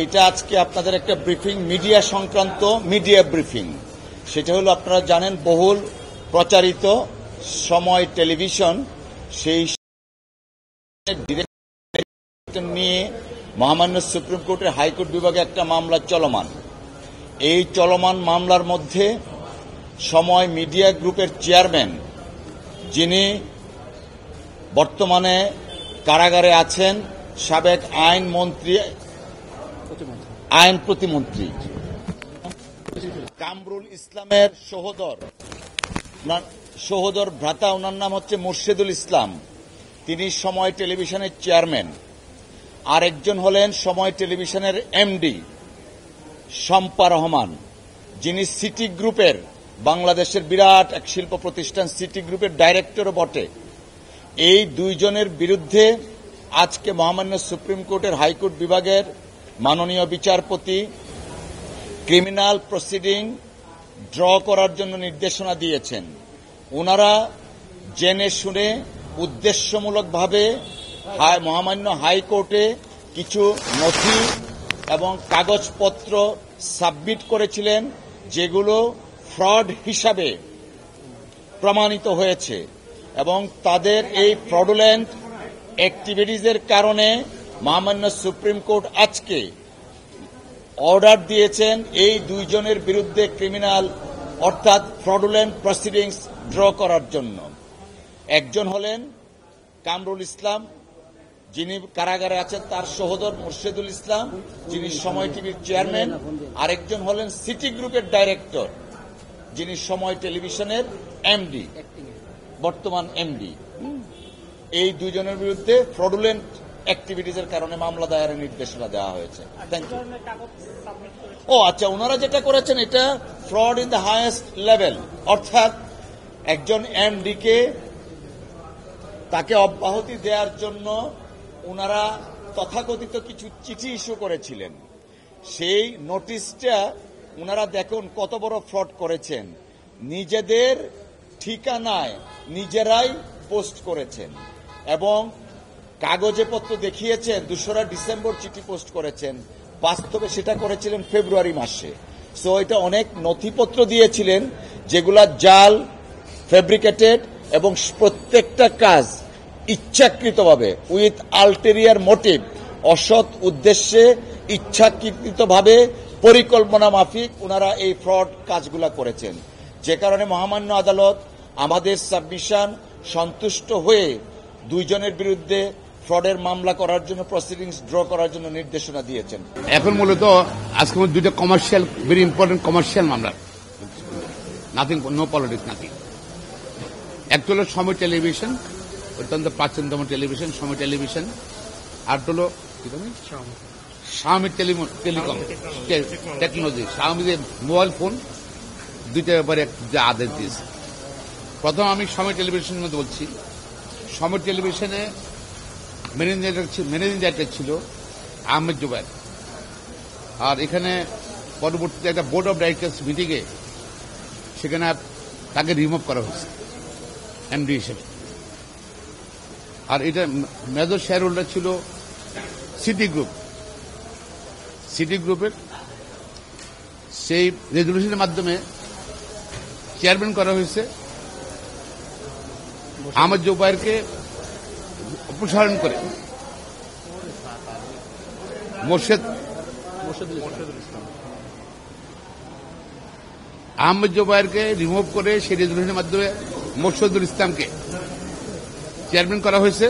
এইটা আজকে আপনাদের একটা ব্রিফিং, মিডিয়া সংক্রান্ত মিডিয়া ব্রিফিং। সেটা হলো আপনারা জানেন বহুল প্রচারিত সময় টেলিভিশন, সেই ডিরেক্টর নিয়ে মহামান্য সুপ্রিম কোর্টের হাইকোর্ট বিভাগে একটা মামলা চলমান। এই চলমান মামলার মধ্যে সময় মিডিয়া গ্রুপের চেয়ারম্যান, যিনি বর্তমানে কারাগারে আছেন, সাবেক আইন প্রতিমন্ত্রী কামরুল ইসলামের সহোদর ভ্রাতা, ওনার নাম হচ্ছে মোর্শেদুল ইসলাম, তিনি সময় টেলিভিশনের চেয়ারম্যান। আরেকজন হলেন সময় টেলিভিশনের এমডি শম্পা রহমান, যিনি সিটি গ্রুপের, বাংলাদেশের বিরাট এক শিল্প প্রতিষ্ঠান সিটি গ্রুপের ডাইরেক্টরও বটে। এই দুইজনের বিরুদ্ধে আজকে মহামান্য সুপ্রিম কোর্টের হাইকোর্ট বিভাগের মাননীয় বিচারপতি ক্রিমিনাল প্রসিডিং ড্র করার জন্য নির্দেশনা দিয়েছেন। ওনারা জেনে শুনে উদ্দেশ্যমূলকভাবে মহামান্য হাইকোর্টে কিছু নথি এবং কাগজপত্র সাবমিট করেছিলেন, যেগুলো ফ্রড হিসাবে প্রমাণিত হয়েছে, এবং তাদের এই ফ্রডুলেন্ট অ্যাক্টিভিটিজের কারণে মহামান্য সুপ্রিম কোর্ট আজকে অর্ডার দিয়েছেন এই দুইজনের বিরুদ্ধে ক্রিমিনাল অর্থাৎ ফ্রডুলেন্ট প্রসিডিংস ড্র করার জন্য। একজন হলেন কামরুল ইসলাম, যিনি কারাগারে আছেন, তার সহোদর মোর্শেদুল ইসলাম, যিনি সময় টিভির চেয়ারম্যান। আরেকজন হলেন সিটি গ্রুপের ডাইরেক্টর, যিনি সময় টেলিভিশনের এমডি, বর্তমান এমডি। এই দুইজনের বিরুদ্ধে ফ্রডুলেন্ট অ্যাক্টিভিটিজের কারণে মামলা দায়েরের নির্দেশনা দেওয়া হয়েছে। আচ্ছা, ওনারা যেটা করেছেন এটা fraud in the highest level, অর্থাৎ একজন এমডিকে তাকে অব্যাহতি দেওয়ার জন্য ওনারা তথাকথিত কিছু চিঠি ইস্যু করেছিলেন। সেই নোটিশটা ওনারা দেখুন কত বড় ফ্রড করেছেন, নিজেদের ঠিকানায় নিজেরাই পোস্ট করেছেন এবং কাগজে পত্র দেখিয়েছেন 2রা ডিসেম্বর চিঠি পোস্ট করেছেন, বাস্তবে সেটা করেছিলেন ফেব্রুয়ারি মাসে। সো এটা অনেক নথিপত্র দিয়েছিলেন যেগুলা জাল, ফেব্রিকেটেড, এবং প্রত্যেকটা কাজ ইচ্ছাকৃতভাবে উইথ আলটেরিয়ার মোটিভ, অসৎ উদ্দেশ্যে ইচ্ছাকৃতভাবে পরিকল্পনা মাফিক ওনারা এই ফ্রড কাজগুলা করেছেন। যে কারণে মহামান্য আদালত আমাদের সাবমিশন সন্তুষ্ট হয়ে দুইজনের বিরুদ্ধে ফ্রডের মামলা করার জন্য, প্রসিডিংস ড্র করার জন্য নির্দেশনা দিয়েছেন। এখন মূলত আজকে দুইটা কমার্শিয়াল, ভেরি ইম্পর্টেন্ট কমার্শিয়াল মামলা, নাথিং, নো পলিটিক্স, নাথিং। একটা হলো সময় টেলিভিশন, অত্যন্ত প্রাচীনতম টেলিভিশন সময় টেলিভিশন, আর হলো শাওমি টেলিকম টেকনোলজি, শাওমিদের মোবাইল ফোন, দুইটার ব্যাপারে যে আদেশ দিয়েছে। প্রথম আমি সময় টেলিভিশনের মধ্যে বলছি, সময় টেলিভিশনে ম্যানেজিং ডাইরেক্টর ছিল আহমেদ জুবায়ের, আর এখানে পরবর্তীতে একটা বোর্ড অব ডাইরেক্টর্স মিটিংয়ে সেখানে তাকে রিমুভ করা হয়েছে এমডি হিসেবে। আর এটা মেজর শেয়ার হোল্ডার ছিল সিটি গ্রুপ, সিটি গ্রুপের সেই রেজলিউশনের মাধ্যমে চেয়ারম্যান করা হয়েছে আহমেদ জুবায়েরকে অপসারণ করে আহমেদ জুবায়েরকে রিমুভ করে সেই রেজলিউশনের মাধ্যমে মোর্শেদুল ইসলামকে চেয়ারম্যান করা হয়েছে,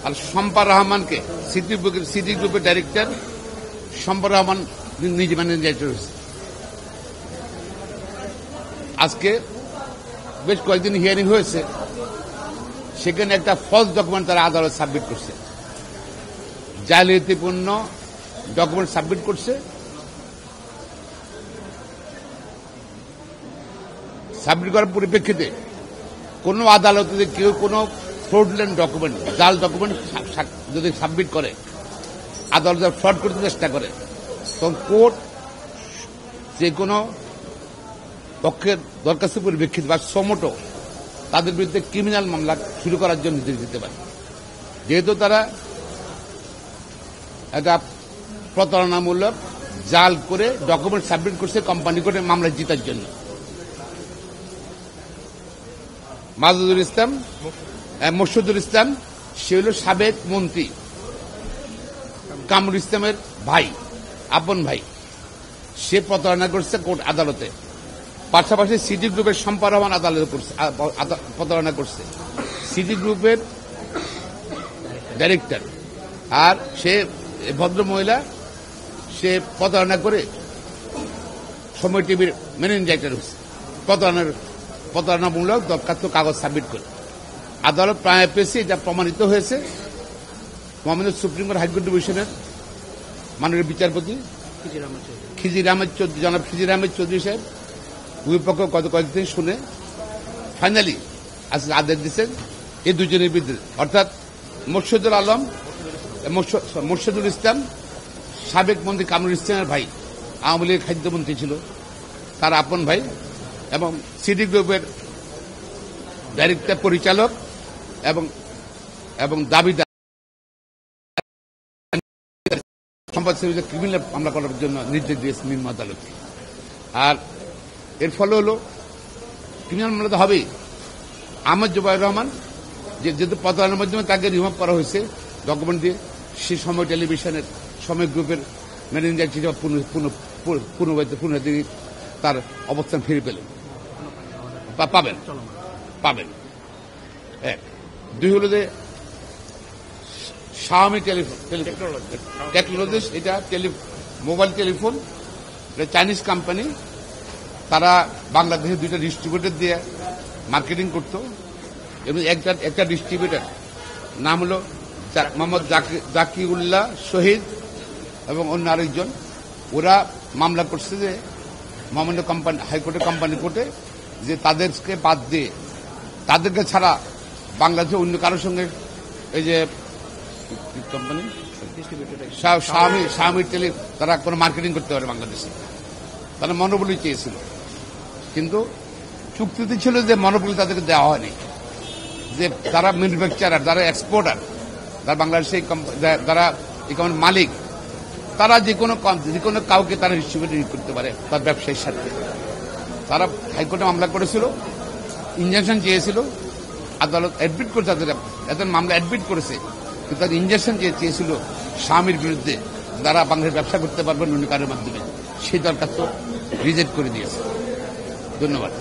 আর শম্পা রহমানকে সিটি গ্রুপের ডাইরেক্টর শম্পা রহমান নিজে ম্যানেজিং ডাইরেক্টর হয়েছে। আজকে বেশ কয়েকদিন হিয়ারিং হয়েছে, সেখানে একটা ফলস ডকুমেন্ট তারা আদালত সাবমিট করছে, জালিয়াতিপূর্ণ ডকুমেন্ট সাবমিট করছে। সাবমিট করার পরিপ্রেক্ষিতে কোন আদালতে যদি কেউ কোনো ফ্রডুলেন্ট ডকুমেন্ট, জাল ডকুমেন্ট যদি সাবমিট করে, আদালত ফ্রড করতে চেষ্টা করে, তখন কোর্ট যে কোনো পক্ষের দরখাস্ত পরিপ্রেক্ষিতে বা সমোটো তাদের বিরুদ্ধে ক্রিমিনাল মামলা শুরু করার জন্য নির্দেশ দিতে পারে। যেহেতু তারা একটা প্রতারণামূলক জাল করে ডকুমেন্ট সাবমিট করছে কোম্পানি করে মামলা জিতার জন্য। মাজুদুল ইসলাম, মোর্শেদুল ইসলাম, সে হল সাবেক মন্ত্রী কামরুল ইসলামের ভাই, আপন ভাই। সে প্রতারণা করছে কোর্ট আদালতে, পাশাপাশি সিটি গ্রুপের সম্পা রহমান আদালতে প্রতারণা করছে, সিটি গ্রুপের ডাইরেক্টর। আর সে ভদ্র মহিলা, সে প্রতারণা করে সময় টিভির ম্যানেজিং ডাইরেক্টর হচ্ছে, প্রতারণামূলক দরখাস্ত কাগজ সাবমিট করে। আদালত প্রায় পেয়েছে, এটা প্রমাণিত হয়েছে। মহামান্য সুপ্রিম কোর্ট হাইকোর্ট ডিভিশনের মাননীয় বিচারপতি জনাব খিজির আহমেদ চৌধুরী সাহেব দুই পক্ষ গত কয়েকদিন শুনে ফাইনালি আজকে আদেশ দিচ্ছেন এই দুজনের বিরুদ্ধে, অর্থাৎ মোর্শেদুল ইসলাম সাবেক মন্ত্রী কামরুল ইসলামের ভাই, আওয়ামী লীগের খাদ্যমন্ত্রী ছিল, তার আপন ভাই, এবং সিটি গ্রুপের ডাইরেক্টর পরিচালক এবং দাবিদার সম্পদ সেবিকা ক্রিমিনাল মামলা করার জন্য নির্দেশ দিয়েছে নিম্ন আদালত। আর এর ফলে হল ক্রিমিনাল মামলা তো হবেই। আহমদ জুবাইর রহমান যেহেতু প্রতারণার মাধ্যমে তাকে রিমুভ করা হয়েছে ডকুমেন্ট দিয়ে, সে সময় টেলিভিশনের সময় গ্রুপের ম্যানেজিং ডাইরেক্টর হিসেবে পুনরায় তার অবস্থান ফিরে পেলেন, পাবেন। এক দুই হল যে শাওমি টেকনোলজিস, এটা মোবাইল টেলিফোন, এটা চাইনিজ কোম্পানি। তারা বাংলাদেশে দুইটা ডিস্ট্রিবিউটর দিয়ে মার্কেটিং করত, এবং একটা ডিস্ট্রিবিউটর নাম হল মোহাম্মদ জাকিউল্লাহ শহীদ এবং অন্য আরেকজন। ওরা মামলা করছে যে মহামান্য কোম্পানি হাইকোর্টের কোম্পানি কোর্টে, যে তাদেরকে বাদ দিয়ে, তাদেরকে ছাড়া বাংলাদেশে অন্য কারোর সঙ্গে এই যে কোম্পানি শাওমি টেলি, তারা কোনো মার্কেটিং করতে পারে বাংলাদেশে। তারা মনোপলি চেয়েছিল, কিন্তু চুক্তিতে ছিল যে মনোপলি তাদেরকে দেওয়া হয়নি, যে তারা ম্যানুফ্যাকচারার, যারা এক্সপোর্টার, যারা বাংলাদেশে যারা এই কোম্পানির মালিক, তারা যে কোনো কাউকে তারা ডিস্ট্রিবিউটর করতে পারে তার ব্যবসায়ীর সাথে। তারা হাইকোর্টে মামলা করেছিল, ইনজাংশন চেয়েছিল, আদালত অ্যাডমিট করে তাদের মামলা অ্যাডমিট করেছে, কিন্তু তাদের ইনজাংশন চেয়েছিল স্বামীর বিরুদ্ধে, যারা বাংলাদেশ ব্যবসা করতে পারবেন অন্য কারোর মাধ্যমে, সেই দরখাস্ত রিজেক্ট করে দিয়েছে। ধন্যবাদ।